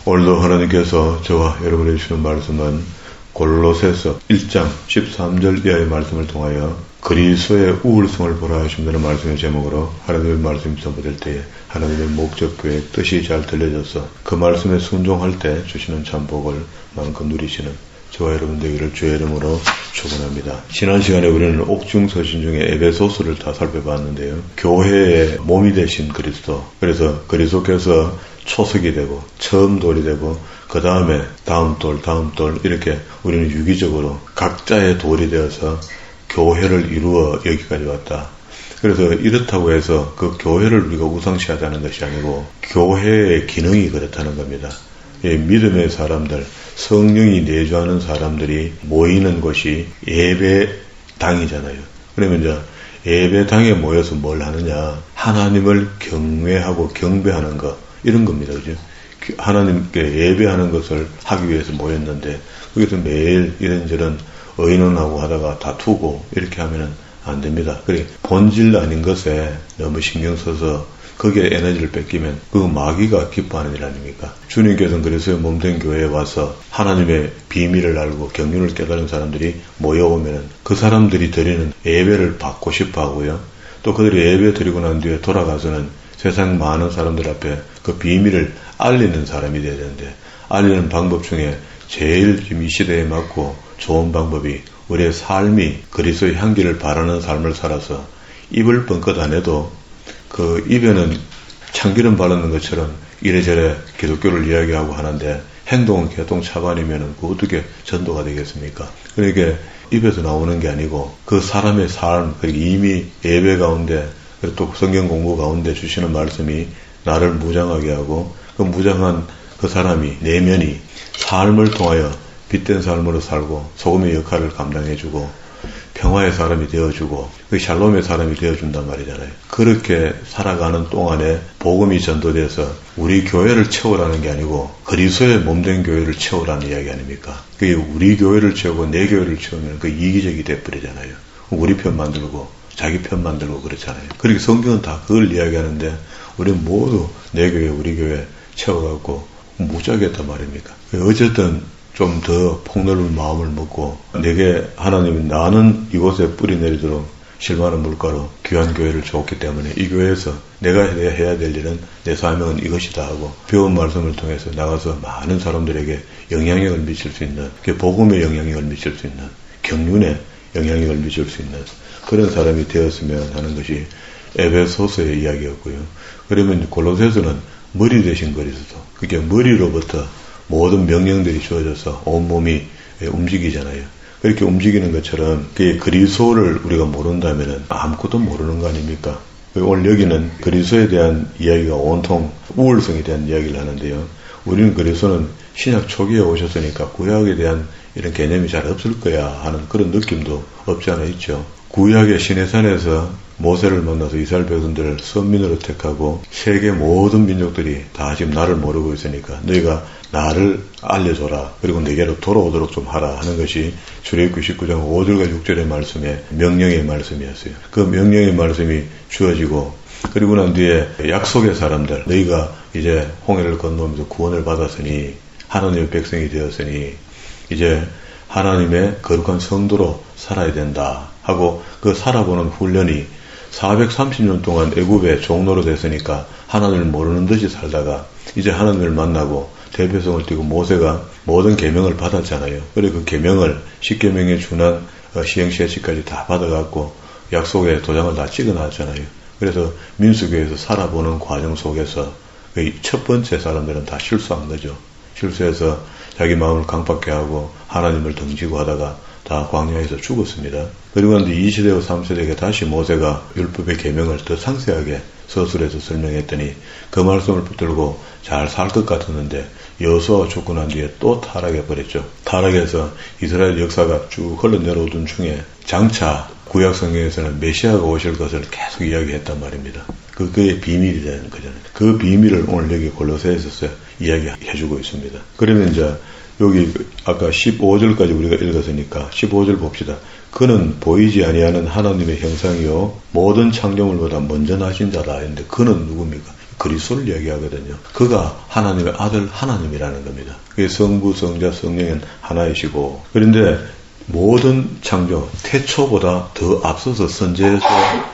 오늘도 하나님께서 저와 여러분에게 주시는 말씀은 골로새서 1장 13절 이하의 말씀을 통하여 그리스도의 우월성을 보라 하신다는 말씀의 제목으로 하나님의 말씀이 선포될 때에 하나님의 목적, 계획, 뜻이 잘 들려져서 그 말씀에 순종할 때 주시는 참 복을 마음껏 누리시는 저와 여러분 되기를 주의 이름으로 축원합니다. 지난 시간에 우리는 옥중서신 중에 에베소서를 다 살펴봤는데요. 교회의 몸이 되신 그리스도, 그래서 그리스도께서 초석이 되고 처음 돌이 되고 그 다음에 다음 돌 이렇게 우리는 유기적으로 각자의 돌이 되어서 교회를 이루어 여기까지 왔다. 그래서 이렇다고 해서 그 교회를 우리가 우상시하자는 것이 아니고 교회의 기능이 그렇다는 겁니다. 믿음의 사람들, 성령이 내주하는 사람들이 모이는 곳이 예배당이잖아요. 그러면 이제 예배당에 모여서 뭘 하느냐? 하나님을 경외하고 경배하는 것, 이런 겁니다. 그죠? 하나님께 예배하는 것을 하기 위해서 모였는데, 거기서 매일 이런저런 의논하고 하다가 다투고 이렇게 하면은 안 됩니다. 그래, 본질 아닌 것에 너무 신경 써서 거기에 에너지를 뺏기면 그 마귀가 기뻐하는 일 아닙니까? 주님께서는 그래서 몸된 교회에 와서 하나님의 비밀을 알고 경륜을 깨달은 사람들이 모여오면 그 사람들이 드리는 예배를 받고 싶어 하고요. 또 그들이 예배 드리고 난 뒤에 돌아가서는 세상 많은 사람들 앞에 그 비밀을 알리는 사람이 되어야 되는데, 알리는 방법 중에 제일 지금 이 시대에 맞고 좋은 방법이 우리의 삶이 그리스도의 향기를 바라는 삶을 살아서 입을 뻥끗 안 해도 그 입에는 참기름 바르는 것처럼 이래저래 기독교를 이야기하고 하는데 행동은 개똥차반이면 그 어떻게 전도가 되겠습니까? 그러니까 입에서 나오는 게 아니고 그 사람의 삶, 이미 예배 가운데 그리고 또 성경 공부 가운데 주시는 말씀이 나를 무장하게 하고 그 무장한 그 사람이 내면이 삶을 통하여 빛된 삶으로 살고 소금의 역할을 감당해주고 평화의 사람이 되어주고 그 샬롬의 사람이 되어준단 말이잖아요. 그렇게 살아가는 동안에 복음이 전도돼서 우리 교회를 채우라는 게 아니고 그리스도의 몸된 교회를 채우라는 이야기 아닙니까? 그게 우리 교회를 채우고 내 교회를 채우면 그 이기적이 돼버리잖아요. 우리 편 만들고 자기 편 만들고 그렇잖아요. 그렇게 성경은 다 그걸 이야기하는데 우리는 모두 내 교회 우리 교회 채워갖고 무지하겠단 말입니까? 어쨌든 좀 더 폭넓은 마음을 먹고 내게 하나님이 나는 이곳에 뿌리 내리도록 실만한 물가로 귀한 교회를 줬기 때문에 이 교회에서 내가 해야 될 일은 내 사명은 이것이다 하고 배운 말씀을 통해서 나가서 많은 사람들에게 영향력을 미칠 수 있는, 복음의 영향력을 미칠 수 있는, 경륜에 영향력을 미칠 수 있는 그런 사람이 되었으면 하는 것이 에베소서의 이야기였고요. 그러면 골로새서는 머리 되신 그리스도, 그게 머리로부터 모든 명령들이 주어져서 온몸이 움직이잖아요. 그렇게 움직이는 것처럼 그게 그리스도를 우리가 모른다면 아무것도 모르는 거 아닙니까? 오늘 여기는 그리스도에 대한 이야기가 온통 우월성에 대한 이야기를 하는데요. 우리는 그리스도는 신약 초기에 오셨으니까 구약에 대한 이런 개념이 잘 없을 거야 하는 그런 느낌도 없지 않아 있죠. 구약의 시내산에서 모세를 만나서 이스라엘 백성들을 선민으로 택하고 세계 모든 민족들이 다 지금 나를 모르고 있으니까 너희가 나를 알려줘라. 그리고 내게로 돌아오도록 좀 하라 하는 것이 출애굽기 19장 5절과 6절의 말씀에 명령의 말씀이었어요. 그 명령의 말씀이 주어지고 그리고 난 뒤에 약속의 사람들 너희가 이제 홍해를 건너면서 구원을 받았으니 하나님의 백성이 되었으니 이제 하나님의 거룩한 성도로 살아야 된다 하고 그 살아보는 훈련이 430년 동안 애굽의 종로로 됐으니까 하나님을 모르는 듯이 살다가 이제 하나님을 만나고 대표성을 띠고 모세가 모든 계명을 받았잖아요. 그리고 그 계명을 10계명에 준한 시행시혜칙까지 다 받아갖고 약속의 도장을 다 찍어놨잖아요. 그래서 민수교에서 살아보는 과정 속에서 첫 번째 사람들은 다 실수한 거죠. 실수해서 자기 마음을 강박케 하고 하나님을 등지고 하다가 다 광야에서 죽었습니다. 그리고 난 뒤 2세대와 3세대에게 다시 모세가 율법의 계명을 더 상세하게 서술해서 설명했더니 그 말씀을 붙들고 잘 살 것 같았는데 여호수아가 죽고 난 뒤에 또 타락해버렸죠. 타락해서 이스라엘 역사가 쭉 흘러내려오던 중에 장차 구약 성경에서는 메시아가 오실 것을 계속 이야기했단 말입니다. 그게 비밀이 되는 거잖아요. 그 비밀을 오늘 여기 골로새에서 이야기해주고 있습니다. 그러면 이제 여기 아까 15절까지 우리가 읽었으니까 15절 봅시다. 그는 보이지 아니하는 하나님의 형상이요 모든 창조물보다 먼저 나신 자다 했는데 그는 누굽니까? 그리스도를 이야기하거든요. 그가 하나님의 아들 하나님이라는 겁니다. 그게 성부, 성자, 성령은 하나이시고, 그런데 모든 창조, 태초보다 더 앞서서 선제해서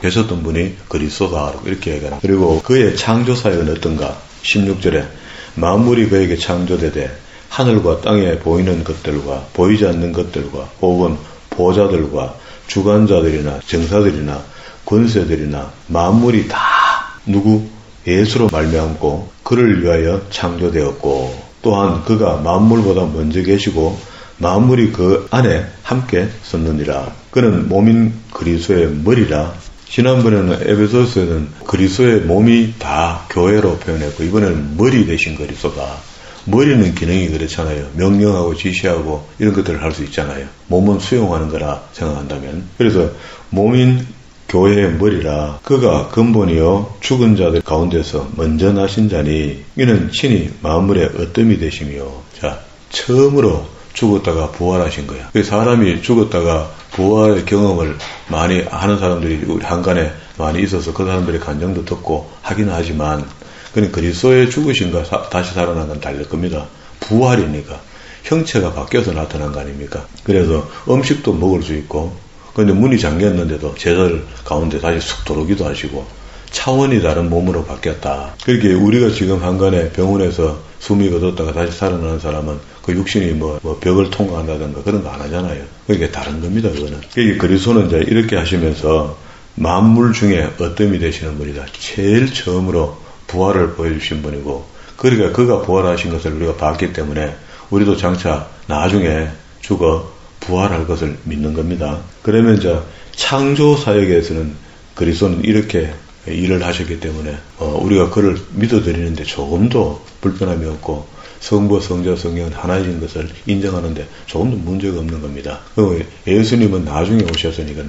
계셨던 분이 그리스도다. 이렇게 얘기합니다. 그리고 그의 창조 사역은 어떤가? 16절에 만물이 그에게 창조되되 하늘과 땅에 보이는 것들과 보이지 않는 것들과 혹은 보좌들과 주관자들이나 정사들이나 권세들이나 만물이 다 누구? 예수로 말미암고 그를 위하여 창조되었고, 또한 그가 만물보다 먼저 계시고 만물이 그 안에 함께 섰느니라. 그는 몸인 그리스도의 머리라. 지난번에는 에베소서에는 그리스도의 몸이 다 교회로 표현했고, 이번에는 머리 대신 그리스도다. 머리는 기능이 그렇잖아요. 명령하고 지시하고 이런 것들을 할 수 있잖아요. 몸은 수용하는 거라 생각한다면. 그래서 몸인 교회의 머리라. 그가 근본이요 죽은 자들 가운데서 먼저 나신 자니 이는 친히 만물의 어뜸이 되시며, 자, 처음으로 죽었다가 부활하신 거야. 사람이 죽었다가 부활의 경험을 많이 하는 사람들이 우리 한간에 많이 있어서 그 사람들의 간증도 듣고 하긴 하지만, 그는 그리스도의 죽으신과 다시 살아난 건 달릴 겁니다. 부활이니까 형체가 바뀌어서 나타난 거 아닙니까? 그래서 음식도 먹을 수 있고, 그런데 문이 잠겼는데도 제자들 가운데 다시 쑥 들어오기도 하시고, 차원이 다른 몸으로 바뀌었다. 그렇게 우리가 지금 한간에 병원에서 숨이 거뒀다가 다시 살아나는 사람은 그 육신이 뭐 벽을 통과한다든가 그런 거 안 하잖아요. 그게 다른 겁니다, 그거는. 그리스도는 이제 이렇게 하시면서 만물 중에 어뜸이 되시는 분이다. 제일 처음으로 부활을 보여주신 분이고, 그러니까 그가 부활하신 것을 우리가 봤기 때문에 우리도 장차 나중에 죽어 부활할 것을 믿는 겁니다. 그러면 이제 창조 사역에서는 그리스도는 이렇게 일을 하셨기 때문에 우리가 그를 믿어드리는데 조금도 불편함이 없고, 성부, 성자, 성령은 하나이신 것을 인정하는데 조금도 문제가 없는 겁니다. 그리고 예수님은 나중에 오셨으니까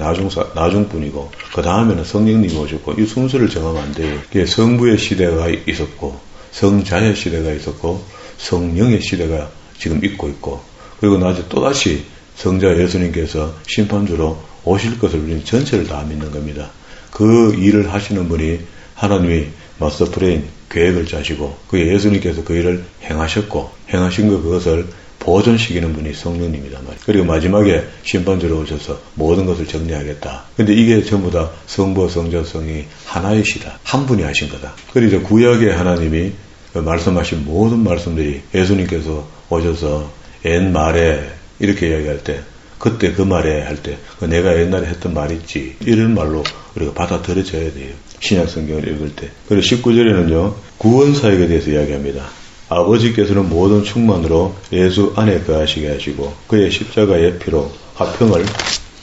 나중뿐이고, 그 다음에는 성령님이 오셨고, 이 순서를 정하면 안 돼요. 성부의 시대가 있었고, 성자의 시대가 있었고, 성령의 시대가 지금 있고, 그리고 나중에 또다시 성자 예수님께서 심판주로 오실 것을 우리는 전체를 다 믿는 겁니다. 그 일을 하시는 분이 하나님이 마스터 플레인 계획을 짜시고, 그 예수님께서 그 일을 행하셨고, 행하신 그것을 보존시키는 분이 성령님이란 말이에요. 그리고 마지막에 심판주로 오셔서 모든 것을 정리하겠다. 근데 이게 전부 다 성부, 성자, 성령이 하나이시다. 한 분이 하신 거다. 그리고 구약의 하나님이 말씀하신 모든 말씀들이 예수님께서 오셔서 옛말에 이렇게 이야기할 때, 그때 그 말에 할 때 내가 옛날에 했던 말 있지, 이런 말로 우리가 받아들여져야 돼요. 신약 성경을 읽을 때. 그리고 19절에는요 구원 사역에 대해서 이야기합니다. 아버지께서는 모든 충만으로 예수 안에 거하시게 하시고 그의 십자가의 피로 화평을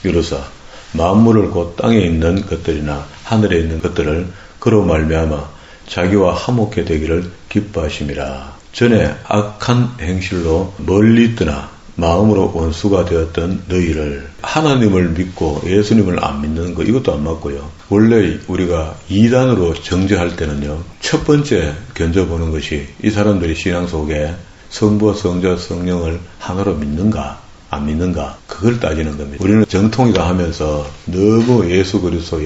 이루사 만물을 곧 땅에 있는 것들이나 하늘에 있는 것들을 그로 말미암아 자기와 화목해 되기를 기뻐하심이라. 전에 악한 행실로 멀리 떠나 마음으로 원수가 되었던 너희를, 하나님을 믿고 예수님을 안 믿는 거, 이것도 안 맞고요. 원래 우리가 이단으로 정죄할 때는요, 첫 번째 견뎌보는 것이 이 사람들이 신앙 속에 성부와 성자, 성령을 하나로 믿는가 안 믿는가, 그걸 따지는 겁니다. 우리는 정통이다 하면서 너무 예수 그리스도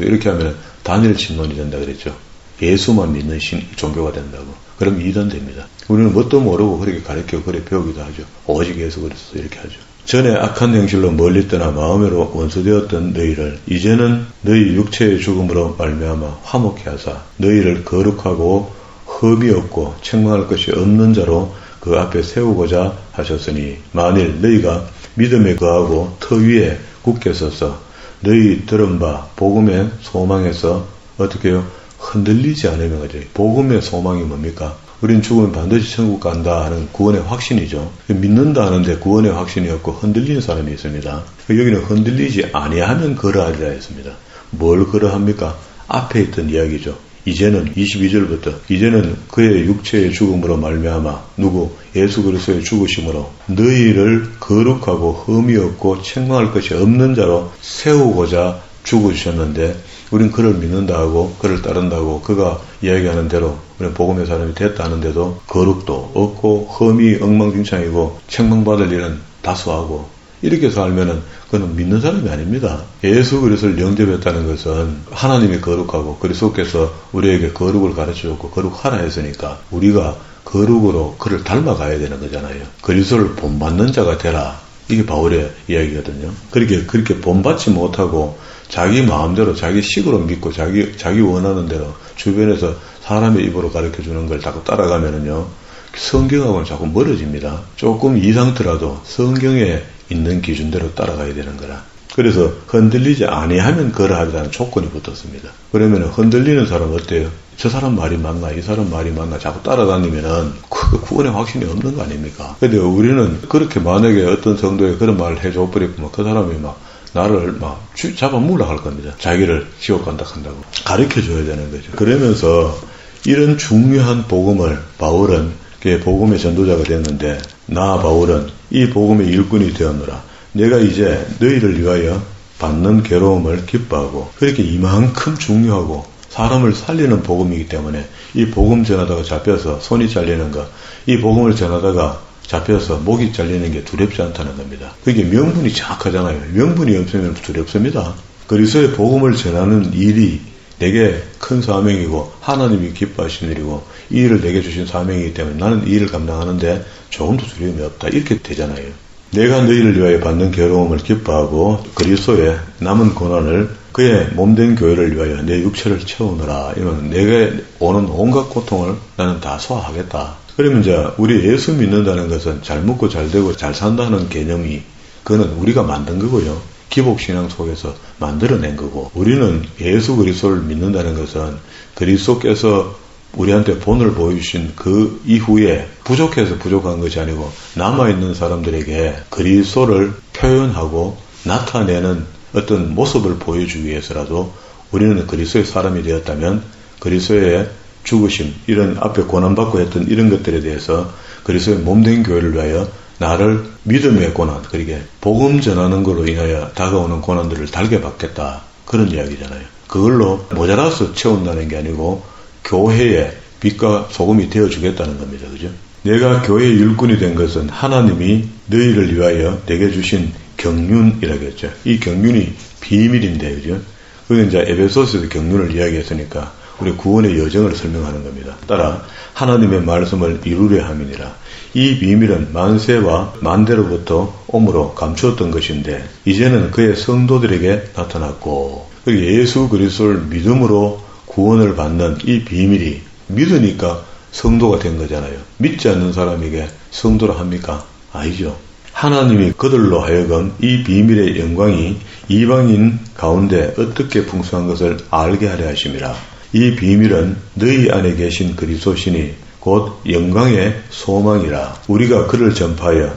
이렇게 하면 단일 신론이 된다 그랬죠. 예수만 믿는 종교가 된다고. 그럼 이단 됩니다. 우리는 뭣도 모르고 그렇게 가르치고 그렇게 배우기도 하죠. 오직 예수 그리스도 이렇게 하죠. 전에 악한 행실로 멀리 떠나 마음으로 원수되었던 너희를 이제는 너희 육체의 죽음으로 말미암아 화목케 하사 너희를 거룩하고 흠이 없고 책망할 것이 없는 자로 그 앞에 세우고자 하셨으니, 만일 너희가 믿음에 거하고 터 위에 굳게 서서 너희 들은 바 복음의 소망에서 어떻게 해요? 흔들리지 않으면 가죠. 복음의 소망이 뭡니까? 우린 죽으면 반드시 천국 간다 하는 구원의 확신이죠. 믿는다 하는데 구원의 확신이 없고 흔들리는 사람이 있습니다. 여기는 흔들리지 아니하면 그러하리라 했습니다. 뭘 그러합니까? 앞에 있던 이야기죠. 이제는 22절부터 이제는 그의 육체의 죽음으로 말미암아 누구? 예수 그리스도의 죽으심으로 너희를 거룩하고 흠이 없고 책망할 것이 없는 자로 세우고자 죽으셨는데, 우린 그를 믿는다 하고 그를 따른다고 그가 이야기하는 대로 우리는 복음의 사람이 됐다 하는데도 거룩도 없고 흠이 엉망진창이고 책망받을 일은 다소하고 이렇게 살면은 그는 믿는 사람이 아닙니다. 예수 그리스도를 영접했다는 것은 하나님이 거룩하고 그리스도께서 우리에게 거룩을 가르쳐줬고 거룩하라 했으니까 우리가 거룩으로 그를 닮아가야 되는 거잖아요. 그리스도를 본받는 자가 되라. 이게 바울의 이야기거든요. 그렇게 본받지 못하고 자기 마음대로 자기 식으로 믿고 자기 원하는 대로 주변에서 사람의 입으로 가르쳐주는 걸 자꾸 따라가면은요, 성경하고는 자꾸 멀어집니다. 조금 이 상태라도 성경에 있는 기준대로 따라가야 되는 거라. 그래서 흔들리지 아니하면 그러하다는 조건이 붙었습니다. 그러면 흔들리는 사람 어때요? 저 사람 말이 맞나 이 사람 말이 맞나 자꾸 따라다니면은 그 구원의 확신이 없는 거 아닙니까? 근데 우리는 그렇게 만약에 어떤 성도에 그런 말을 해줘 버리면 그 사람이 막 나를 막 잡아먹으려 할 겁니다. 자기를 지옥 간다 한다고 가르쳐줘야 되는 거죠. 그러면서 이런 중요한 복음을 바울은 복음의 전도자가 됐는데, 나 바울은 이 복음의 일꾼이 되었노라. 내가 이제 너희를 위하여 받는 괴로움을 기뻐하고, 그렇게 이만큼 중요하고 사람을 살리는 복음이기 때문에 이 복음 전하다가 잡혀서 손이 잘리는 것, 이 복음을 전하다가 잡혀서 목이 잘리는 게 두렵지 않다는 겁니다. 그게 명분이 정확하잖아요. 명분이 없으면 두렵습니다. 그리스도의 복음을 전하는 일이 내게 큰 사명이고 하나님이 기뻐하시는 일이고 이 일을 내게 주신 사명이기 때문에 나는 이 일을 감당하는데 조금도 두려움이 없다. 이렇게 되잖아요. 내가 너희를 위하여 받는 괴로움을 기뻐하고 그리스도의 남은 고난을 그의 몸된 교회를 위하여 내 육체를 채우느라. 이러면 내게 오는 온갖 고통을 나는 다 소화하겠다. 그러면 이제 우리 예수 믿는다는 것은 잘 먹고 잘 되고 잘 산다는 개념이 그거는 우리가 만든 거고요. 기복신앙 속에서 만들어낸 거고, 우리는 예수 그리스도를 믿는다는 것은 그리스도께서 우리한테 본을 보여주신 그 이후에 부족해서 부족한 것이 아니고 남아있는 사람들에게 그리스도를 표현하고 나타내는 어떤 모습을 보여주기 위해서라도 우리는 그리스도의 사람이 되었다면 그리스도의 죽으심, 이런 앞에 고난받고 했던 이런 것들에 대해서 그리스도의 몸된 교회를 위하여 나를 믿음의 고난, 그러게 복음 전하는 것으로 인하여 다가오는 고난들을 달게 받겠다. 그런 이야기잖아요. 그걸로 모자라서 채운다는 게 아니고 교회의 빛과 소금이 되어주겠다는 겁니다. 그죠? 내가 교회의 일꾼이 된 것은 하나님이 너희를 위하여 내게 주신 경륜이라겠죠. 이 경륜이 비밀인데, 그죠? 그게 이제 에베소서에서 경륜을 이야기했으니까 우리 구원의 여정을 설명하는 겁니다. 따라 하나님의 말씀을 이루려 함이니라. 이 비밀은 만세와 만대로부터 오므로 감추었던 것인데 이제는 그의 성도들에게 나타났고, 예수 그리스도를 믿음으로 구원을 받는 이 비밀이 믿으니까 성도가 된 거잖아요. 믿지 않는 사람에게 성도라 합니까? 아니죠. 하나님이 그들로 하여금 이 비밀의 영광이 이방인 가운데 어떻게 풍성한 것을 알게 하려 하심이라. 이 비밀은 너희 안에 계신 그리스도시니 곧 영광의 소망이라. 우리가 그를 전파하여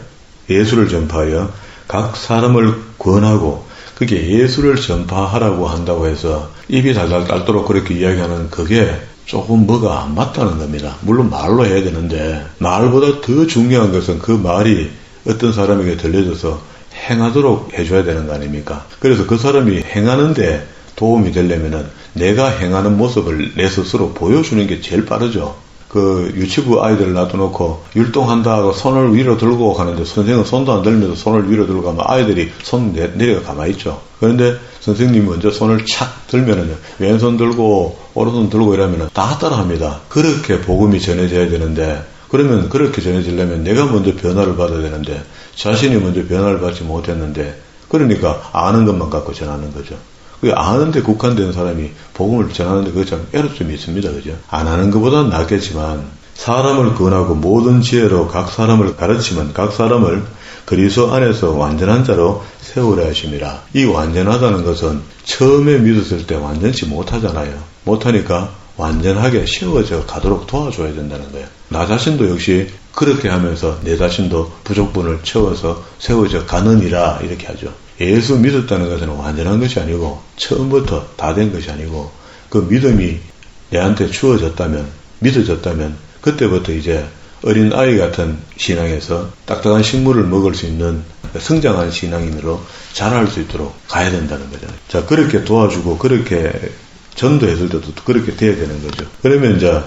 예수를 전파하여 각 사람을 권하고, 그게 예수를 전파하라고 한다고 해서 입이 달달 딸도록 그렇게 이야기하는 그게 조금 뭐가 안 맞다는 겁니다. 물론 말로 해야 되는데 말보다 더 중요한 것은 그 말이 어떤 사람에게 들려져서 행하도록 해줘야 되는 거 아닙니까? 그래서 그 사람이 행하는데 도움이 되려면은 내가 행하는 모습을 내 스스로 보여주는 게 제일 빠르죠. 그 유치부 아이들 놔둬놓고 율동한다 하고 손을 위로 들고 가는데 선생은 손도 안 들면서 손을 위로 들고 가면 아이들이 손 내려가 가만히 있죠. 그런데 선생님이 먼저 손을 착 들면은 왼손 들고 오른손 들고 이러면은 다 따라합니다. 그렇게 복음이 전해져야 되는데, 그러면 그렇게 전해지려면 내가 먼저 변화를 받아야 되는데 자신이 먼저 변화를 받지 못했는데, 그러니까 아는 것만 갖고 전하는 거죠. 아는데 국한된 사람이 복음을 전하는데 그거 참 애로점이 있습니다. 그죠? 안 하는 것보다는 낫겠지만 사람을 권하고 모든 지혜로 각 사람을 가르치면 각 사람을 그리스도 안에서 완전한 자로 세우려 하심이라. 이 완전하다는 것은 처음에 믿었을 때 완전치 못하잖아요. 못하니까 완전하게 세워져 가도록 도와줘야 된다는 거예요. 나 자신도 역시 그렇게 하면서 내 자신도 부족분을 채워서 세워져 가느니라 이렇게 하죠. 예수 믿었다는 것은 완전한 것이 아니고 처음부터 다 된 것이 아니고 그 믿음이 내한테 주어졌다면, 믿어졌다면 그때부터 이제 어린 아이 같은 신앙에서 딱딱한 식물을 먹을 수 있는 성장한 신앙인으로 자랄 수 있도록 가야 된다는 거잖아요. 자, 그렇게 도와주고 그렇게 전도했을 때도 그렇게 돼야 되는 거죠. 그러면 이제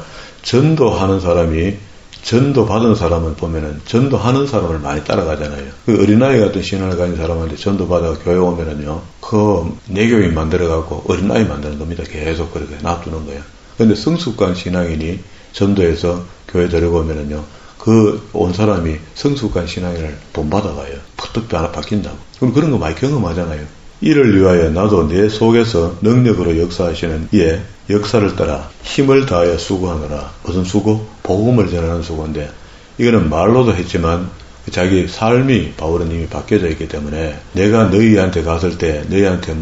전도하는 사람이 전도 받은 사람은 보면은 전도하는 사람을 많이 따라가잖아요. 그 어린아이 같은 신앙을 가진 사람한테 전도 받아 교회 오면은요, 그 내교인 만들어갖고 어린아이 만드는 겁니다. 계속 그렇게 놔두는 거예요. 근데 성숙한 신앙인이 전도해서 교회 데리고 오면은요, 그 온 사람이 성숙한 신앙인을 돈 받아가요. 푸떡 하나 바뀐다고. 그럼 그런 거 많이 경험하잖아요. 이를 위하여 나도 내 속에서 능력으로 역사하시는 이의 역사를 따라 힘을 다하여 수고하노라. 무슨 수고? 복음을 전하는 수고인데, 이거는 말로도 했지만 자기 삶이 바울은 이미 바뀌어져 있기 때문에, 내가 너희한테 갔을 때 너희한테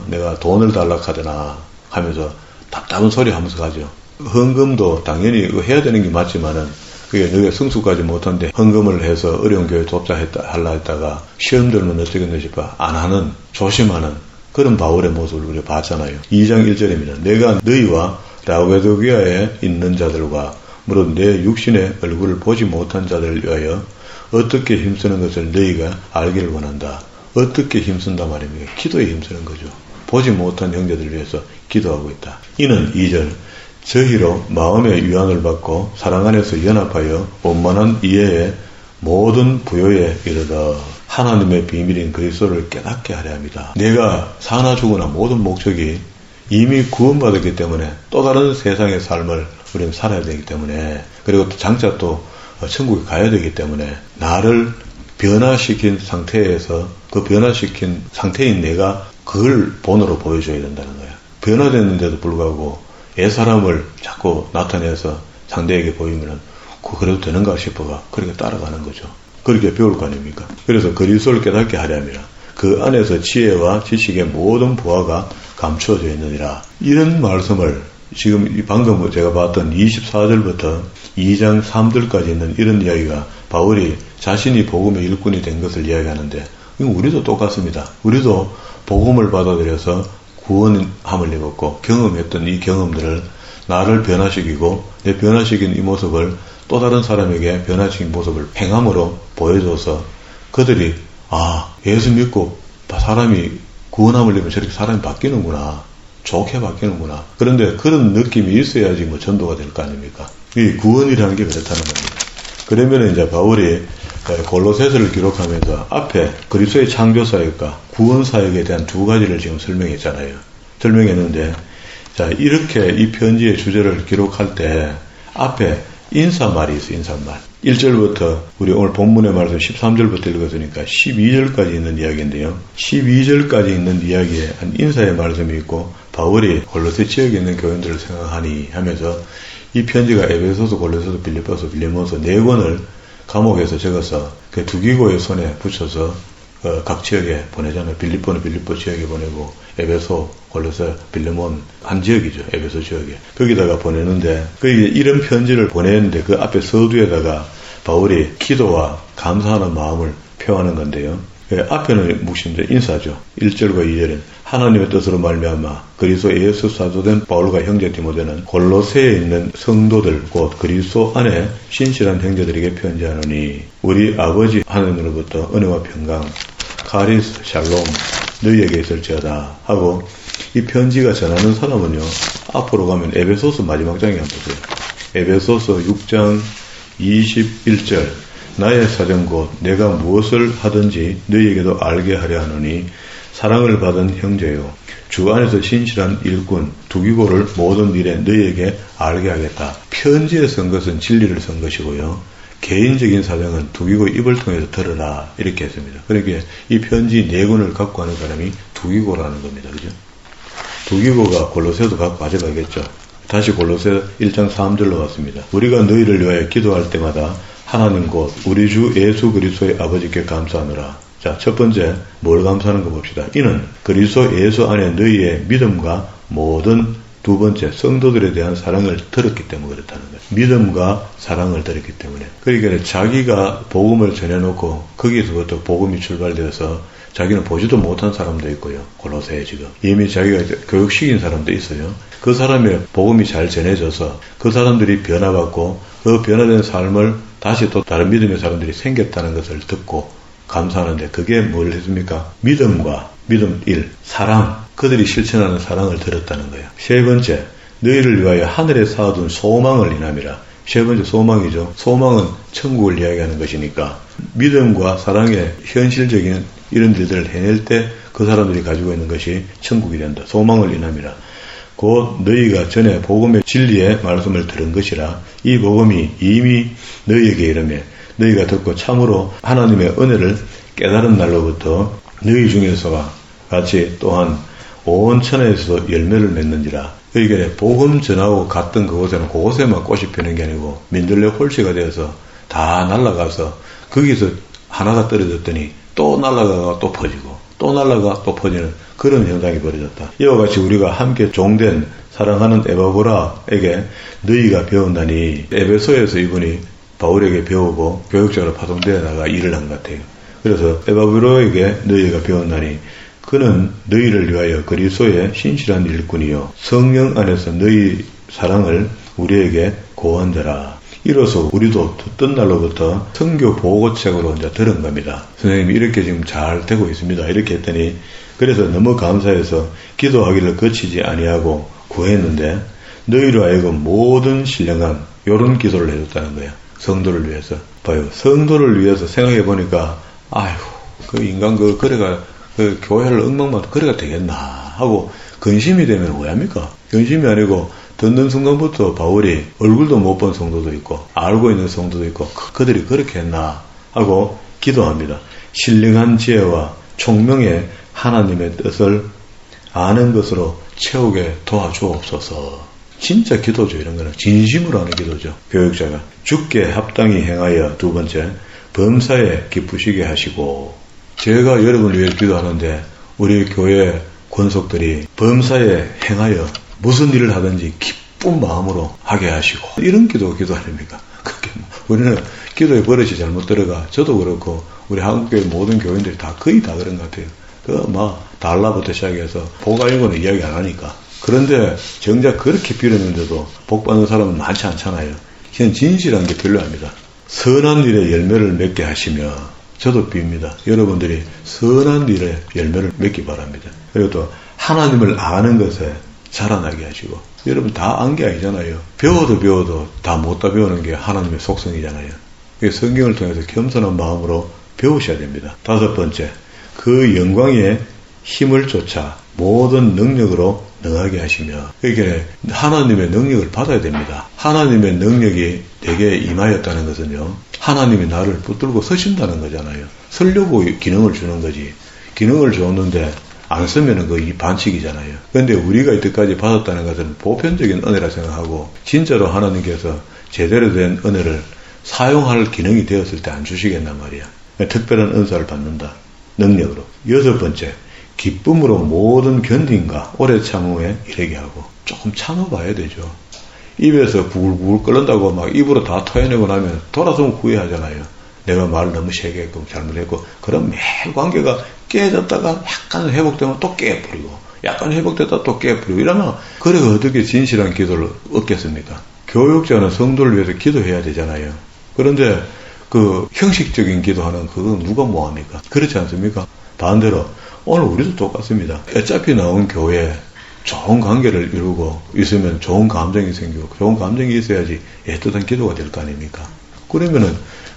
내가 돈을 달라 하더나 하면서 답답한 소리 하면서 가죠. 헌금도 당연히 이거 해야 되는 게 맞지만은, 그게 너희가 성숙하지 못한데 헌금을 해서 어려운 교회 돕자 하려 했다가 시험 들면 어떻겠나 싶어 안 하는, 조심하는 그런 바울의 모습을 우리가 봤잖아요. 2장 1절입니다. 내가 너희와 라오디게아에 있는 자들과 물론 내 육신의 얼굴을 보지 못한 자들을 위하여 어떻게 힘쓰는 것을 너희가 알기를 원한다. 어떻게 힘쓴다 말입니까? 기도에 힘쓰는 거죠. 보지 못한 형제들을 위해서 기도하고 있다. 이는 2절 저희로 마음의 위안을 받고 사랑 안에서 연합하여 원만한 이해의 모든 부요에 이르러 하나님의 비밀인 그리스도를 깨닫게 하려 합니다. 내가 사나 죽으나 모든 목적이 이미 구원받았기 때문에 또 다른 세상의 삶을 우리는 살아야 되기 때문에, 그리고 또 장차 또 천국에 가야 되기 때문에 나를 변화시킨 상태에서 그 변화시킨 상태인 내가 그걸 본으로 보여줘야 된다는 거예요. 변화됐는데도 불구하고 옛사람을 자꾸 나타내서 상대에게 보이면은 그래도 되는가 싶어가 그렇게 따라가는 거죠. 그렇게 배울 거 아닙니까? 그래서 그리스도를 깨닫게 하려 함이라. 그 안에서 지혜와 지식의 모든 부하가 감추어져 있느니라. 이런 말씀을 지금 방금 제가 봤던 24절부터 2장 3절까지 있는 이런 이야기가 바울이 자신이 복음의 일꾼이 된 것을 이야기하는데, 이건 우리도 똑같습니다. 우리도 복음을 받아들여서 구원함을 입었고 경험했던 이 경험들을 나를 변화시키고 내 변화시킨 이 모습을 또 다른 사람에게 변화시킨 모습을 행함으로 보여줘서 그들이 예수 믿고 사람이 구원함을 입으면 저렇게 사람이 바뀌는구나, 좋게 바뀌는구나. 그런데 그런 느낌이 있어야지 전도가 될 거 아닙니까? 이 구원이라는 게 그렇다는 겁니다. 그러면 이제 바울이 골로새서를 기록하면서 앞에 그리스도의 창조사역과 구원사역에 대한 두 가지를 지금 설명했잖아요. 설명했는데, 자, 이렇게 이 편지의 주제를 기록할 때 앞에 인사말이 있어요. 인사말. 1절부터 우리 오늘 본문의 말씀 13절부터 읽었으니까 12절까지 있는 이야기인데요. 12절까지 있는 이야기에 한 인사의 말씀이 있고, 바울이 골로새 지역에 있는 교인들을 생각하니 하면서 이 편지가 에베소서, 골로새서, 빌립보서, 빌레몬서 4권을 감옥에서 적어서 그 두기고의 손에 붙여서 각 지역에 보내잖아요. 빌립보는 빌립보 지역에 보내고, 에베소, 골로새, 빌레몬 한 지역이죠. 에베소 지역에. 거기다가 보내는데, 이런 편지를 보내는데 그 앞에 서두에다가 바울이 기도와 감사하는 마음을 표하는 건데요. 앞에는 묵심자 인사죠. 1절과 2절은 하나님의 뜻으로 말미암아 그리스도 예수 사도된 바울과 형제 디모데는 골로새에 있는 성도들 곧 그리스도 안에 신실한 형제들에게 편지하노니 우리 아버지 하나님으로부터 은혜와 평강 카리스 샬롬 너희에게 있을지어다 하고, 이 편지가 전하는 사람은요, 앞으로 가면 에베소서 마지막 장에 한번 보세요. 에베소서 6장 21절 나의 사정 곧 내가 무엇을 하든지 너희에게도 알게 하려 하노니 사랑을 받은 형제요 주 안에서 신실한 일꾼 두기고를 모든 일에 너희에게 알게 하겠다. 편지에 쓴 것은 진리를 쓴 것이고요, 개인적인 사정은 두기고 입을 통해서 들으라 이렇게 했습니다. 그러니까 이 편지 4권을 갖고 하는 사람이 두기고라는 겁니다. 그죠? 두기고가 골로새도 갖고 가져가겠죠. 다시 골로새 1장 3절로 왔습니다. 우리가 너희를 위하여 기도할 때마다 하나님 곧 우리 주 예수 그리스도의 아버지께 감사하노라. 자, 첫 번째 뭘 감사하는 거 봅시다. 이는 그리스도 예수 안에 너희의 믿음과 모든, 두 번째 성도들에 대한 사랑을 들었기 때문에 그렇다는 거예요. 믿음과 사랑을 들었기 때문에. 그러니까 자기가 복음을 전해놓고 거기서부터 복음이 출발되어서 자기는 보지도 못한 사람도 있고요. 골로새에 지금 이미 자기가 교육시킨 사람도 있어요. 그 사람의 복음이 잘 전해져서 그 사람들이 변화받고 그 변화된 삶을 다시 또 다른 믿음의 사람들이 생겼다는 것을 듣고 감사하는데, 그게 뭘 했습니까? 믿음과 믿음 1, 사랑, 그들이 실천하는 사랑을 들었다는 거예요. 세 번째, 너희를 위하여 하늘에 쌓아둔 소망을 인함이라. 세 번째 소망이죠. 소망은 천국을 이야기하는 것이니까 믿음과 사랑의 현실적인 이런 일들을 해낼 때 그 사람들이 가지고 있는 것이 천국이 된다. 소망을 인함이라. 곧 너희가 전에 복음의 진리의 말씀을 들은 것이라. 이 복음이 이미 너희에게 이르매 너희가 듣고 참으로 하나님의 은혜를 깨달은 날로부터 너희 중에서가 같이 또한 온 천하에서 열매를 맺는지라. 그러니까 복음 전하고 갔던 그곳에는 그곳에만 꽃이 피는 게 아니고 민들레 홀씨가 되어서 다 날아가서 거기서 하나가 떨어졌더니 또 날아가가 또 퍼지고 또 날아가 또 퍼지는 그런 현상이 벌어졌다. 이와 같이 우리가 함께 종된 사랑하는 에바브라에게 너희가 배운다니 에베소에서 이분이 바울에게 배우고 교육자로 파송되어 나가 일을 한 것 같아요. 그래서 에바브라에게 너희가 배운다니 그는 너희를 위하여 그리스도의 신실한 일꾼이요 성령 안에서 너희 사랑을 우리에게 고한 자라. 이로써 우리도 듣던 날로부터 선교 보고책으로 이제 들은 겁니다. 선생님이 이렇게 지금 잘 되고 있습니다. 이렇게 했더니 그래서 너무 감사해서 기도하기를 거치지 아니하고 구했는데 너희로 하여금 모든 신령한 이런 기도를 해줬다는 거야. 성도를 위해서. 봐요. 성도를 위해서 생각해 보니까 아이고 그 인간 그래가 그 교회를 엉망만 그래가 되겠나 하고 근심이 되면 왜 합니까? 근심이 아니고 듣는 순간부터 바울이 얼굴도 못 본 성도도 있고 알고 있는 성도도 있고 그들이 그렇게 했나 하고 기도합니다. 신령한 지혜와 총명의 하나님의 뜻을 아는 것으로 채우게 도와주옵소서. 진짜 기도죠. 이런 거는 진심으로 하는 기도죠. 교육자가 주께 합당히 행하여 두 번째 범사에 기쁘시게 하시고. 제가 여러분을 위해 기도하는데 우리 교회 권속들이 범사에 행하여 무슨 일을 하든지 기쁜 마음으로 하게 하시고 이런 기도 아닙니까? 그렇게 우리는 기도의 버릇이 잘못 들어가. 저도 그렇고 우리 한국교회 모든 교인들이 다 거의 다 그런 것 같아요. 달라부터 시작해서 복 아닌 거는 이야기 안 하니까. 그런데 정작 그렇게 빌었는데도 복 받는 사람은 많지 않잖아요. 그냥 진실한 게 필요합니다. 선한 일에 열매를 맺게 하시며 저도 빕니다. 여러분들이 선한 일에 열매를 맺기 바랍니다. 그리고 또 하나님을 아는 것에 자라나게 하시고. 여러분 다 안 게 아니잖아요. 배워도 다 못다 배우는 게 하나님의 속성이잖아요. 성경을 통해서 겸손한 마음으로 배우셔야 됩니다. 다섯 번째, 그 영광의 힘을 쫓아 모든 능력으로 능하게 하시며. 그러니까 하나님의 능력을 받아야 됩니다. 하나님의 능력이 내게 임하였다는 것은요, 하나님이 나를 붙들고 서신다는 거잖아요. 서려고 기능을 주는 거지. 기능을 줬는데 안 쓰면은 이 반칙이잖아요. 그런데 우리가 이때까지 받았다는 것은 보편적인 은혜라 생각하고 진짜로 하나님께서 제대로 된 은혜를 사용할 기능이 되었을 때 안 주시겠단 말이야. 특별한 은사를 받는다. 능력으로. 여섯 번째, 기쁨으로 모든 견딘과 오래 참음에 이르게 하고. 조금 참아봐야 되죠. 입에서 부글부글 끓는다고 막 입으로 다 토해내고 나면 돌아서면 후회하잖아요. 내가 말을 너무 세게 했고 잘못했고. 그럼 매일 관계가 깨졌다가 약간 회복되면 또 깨버리고 약간 회복됐다 또 깨버리고 이러면 그래가 어떻게 진실한 기도를 얻겠습니까? 교육자는 성도를 위해서 기도해야 되잖아요. 그런데 그 형식적인 기도하는 그건 누가 뭐합니까? 그렇지 않습니까? 반대로 오늘 우리도 똑같습니다. 어차피 나온 교회에 좋은 관계를 이루고 있으면 좋은 감정이 생기고 좋은 감정이 있어야지 애틋한 기도가 될 거 아닙니까? 그러면은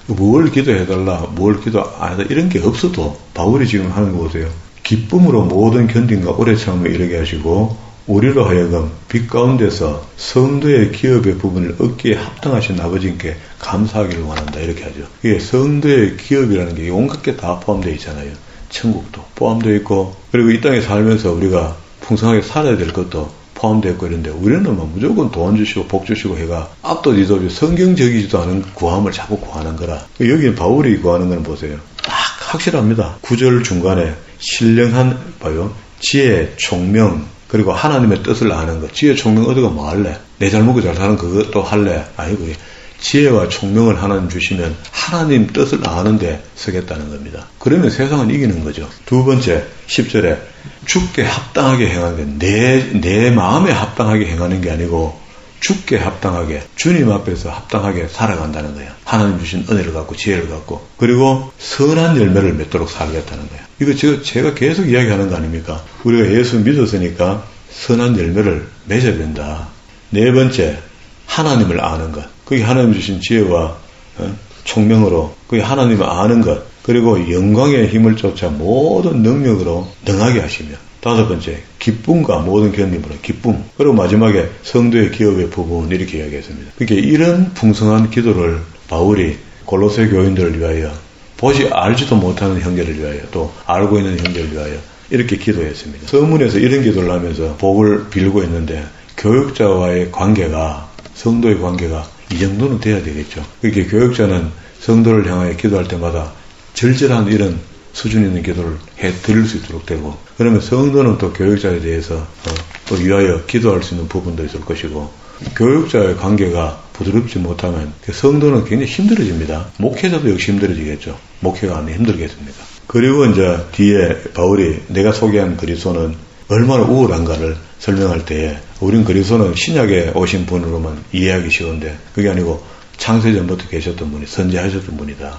뭘 기도해달라, 뭘 기도 안 해달라 이런 게 없어도 바울이 지금 하는 거 보세요. 기쁨으로 모든 견딘과 오래 참음에 이르게 하시고 우리로 하여금 빛 가운데서 성도의 기업의 부분을 얻기에 합당하신 아버지께 감사하기를 원한다. 이렇게 하죠. 이게 성도의 기업이라는 게 온갖 게 다 포함되어 있잖아요. 천국도 포함되어 있고 그리고 이 땅에 살면서 우리가 풍성하게 살아야 될 것도 포함되어 있고 이런데 우리는 무조건 돈 주시고 복 주시고 해가 앞도 뒤도 없이 성경적이지도 않은 구함을 자꾸 구하는 거라. 여기 바울이 구하는 건 보세요. 딱 확실합니다. 9절 중간에 신령한 봐요. 지혜, 총명 그리고 하나님의 뜻을 아는 것. 지혜, 총명 얻어가 뭐 할래? 내 잘 먹고 잘 사는 그것도 할래? 아니고 지혜와 총명을 하나님 주시면 하나님 뜻을 아는데 쓰겠다는 겁니다. 그러면 세상은 이기는 거죠. 두 번째 10절에 주께 합당하게 행하는 게 내 마음에 합당하게 행하는 게 아니고 주께 합당하게 주님 앞에서 합당하게 살아간다는 거예요. 하나님 주신 은혜를 갖고 지혜를 갖고 그리고 선한 열매를 맺도록 살겠다는 거예요. 이거 제가 계속 이야기하는 거 아닙니까? 우리가 예수 믿었으니까 선한 열매를 맺어야 된다. 네 번째 하나님을 아는 것. 그게 하나님 주신 지혜와 총명으로 그게 하나님을 아는 것, 그리고 영광의 힘을 쫓아 모든 능력으로 능하게 하시며, 다섯 번째, 기쁨과 모든 견딤으로 기쁨. 그리고 마지막에 성도의 기업의 부분, 이렇게 이야기했습니다. 그러니까 이런 풍성한 기도를 바울이 골로새 교인들을 위하여, 알지도 못하는 형제를 위하여, 또 알고 있는 형제를 위하여 이렇게 기도했습니다. 서문에서 이런 기도를 하면서 복을 빌고 있는데, 교육자와의 관계가, 성도의 관계가 이 정도는 돼야 되겠죠. 그렇게 교육자는 성도를 향하여 기도할 때마다 절절한 이런 수준 있는 기도를 드릴 수 있도록 되고, 그러면 성도는 또 교육자에 대해서 또 위하여 기도할 수 있는 부분도 있을 것이고, 교육자의 관계가 부드럽지 못하면 성도는 굉장히 힘들어집니다. 목회자도 역시 힘들어지겠죠. 목회가 안 힘들겠습니까? 그리고 이제 뒤에 바울이 내가 소개한 그리스도는 얼마나 우월한가를 설명할 때에, 우린 그리스도는 신약에 오신 분으로만 이해하기 쉬운데 그게 아니고 창세전부터 계셨던 분이, 선지하셨던 분이다.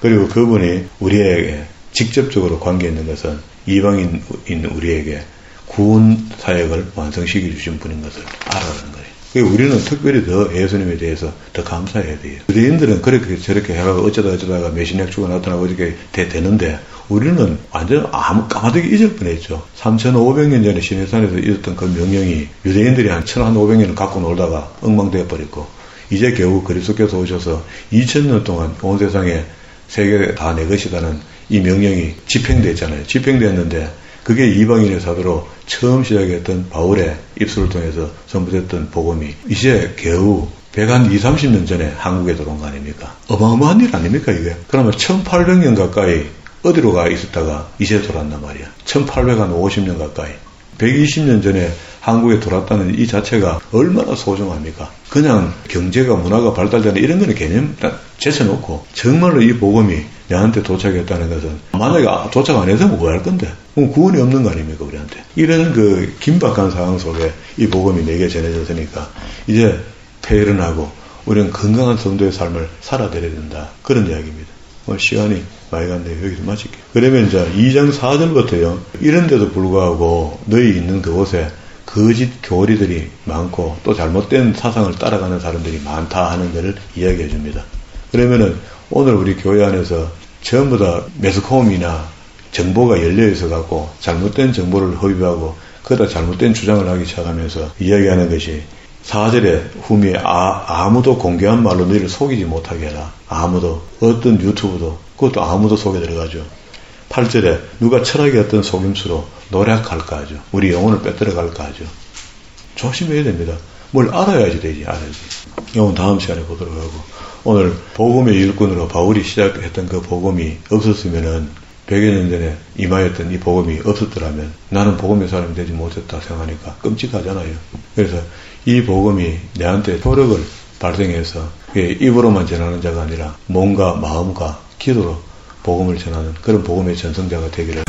그리고 그분이 우리에게 직접적으로 관계 있는 것은 이방인인 우리에게 구원 사역을 완성시켜 주신 분인 것을 알아라는 거예요. 그리고 우리는 특별히 더 예수님에 대해서 더 감사해야 돼요. 유대인들은 그렇게 저렇게 해가고 어쩌다가 메시냐주가 나타나고 이렇게 되는데, 우리는 완전 까마득히 잊을 뻔했죠. 3,500년 전에 시내산에서 있었던 그 명령이 유대인들이 한 1,500년을 갖고 놀다가 엉망되어 버렸고, 이제 결국 그리스도께서 오셔서 2000년 동안 온 세상에 세계 다 내 것이다는 이 명령이 집행됐잖아요. 집행됐는데 그게 이방인의 사도로 처음 시작했던 바울의 입술을 통해서 선포됐던 복음이 이제 겨우 120-30년 전에 한국에 들어온 거 아닙니까? 어마어마한 일 아닙니까 이게? 그러면 1800년 가까이 어디로 가 있었다가 이제 돌아왔단 말이야. 1850년 가까이. 120년 전에 한국에 돌아왔다는 이 자체가 얼마나 소중합니까? 그냥 경제가 문화가 발달되는 이런 거는 개념 다 제쳐놓고, 정말로 이 복음이 내한테 도착했다는 것은, 만약에 도착 안 해서 뭐 할 건데? 그럼 구원이 없는 거 아닙니까 우리한테? 이런 그 긴박한 상황 속에 이 복음이 내게 전해졌으니까 이제 폐일은 하고 우리는 건강한 성도의 삶을 살아내야 된다. 그런 이야기입니다. 시간이 많이 갔는데 여기서 마칠게요. 그러면 이제 2장 4절부터요. 이런데도 불구하고 너희 있는 그곳에 거짓 교리들이 많고 또 잘못된 사상을 따라가는 사람들이 많다 하는 것을 이야기해 줍니다. 그러면은 오늘 우리 교회 안에서 전부 다 매스컴이나 정보가 열려 있어 갖고 잘못된 정보를 허위하고 그러다 잘못된 주장을 하기 시작하면서 이야기하는 것이, 4절에 후미에 아무도 공개한 말로 너희를 속이지 못하게 해라. 아무도, 어떤 유튜브도, 그것도 아무도 속에 들어가죠. 8절에 누가 철학의 어떤 속임수로 노력할까 하죠. 우리 영혼을 빼들어갈까 하죠. 조심해야 됩니다. 뭘 알아야지 되지, 알아야지. 이건 다음 시간에 보도록 하고, 오늘 복음의 일꾼으로 바울이 시작했던 그 복음이 없었으면은 100여 년 전에 임하였던 이 복음이 없었더라면 나는 복음의 사람이 되지 못했다 생각하니까 끔찍하잖아요. 그래서 이 복음이 내한테 효력을 발생해서 입으로만 전하는 자가 아니라 몸과 마음과 기도로 복음을 전하는 그런 복음의 전승자가 되기를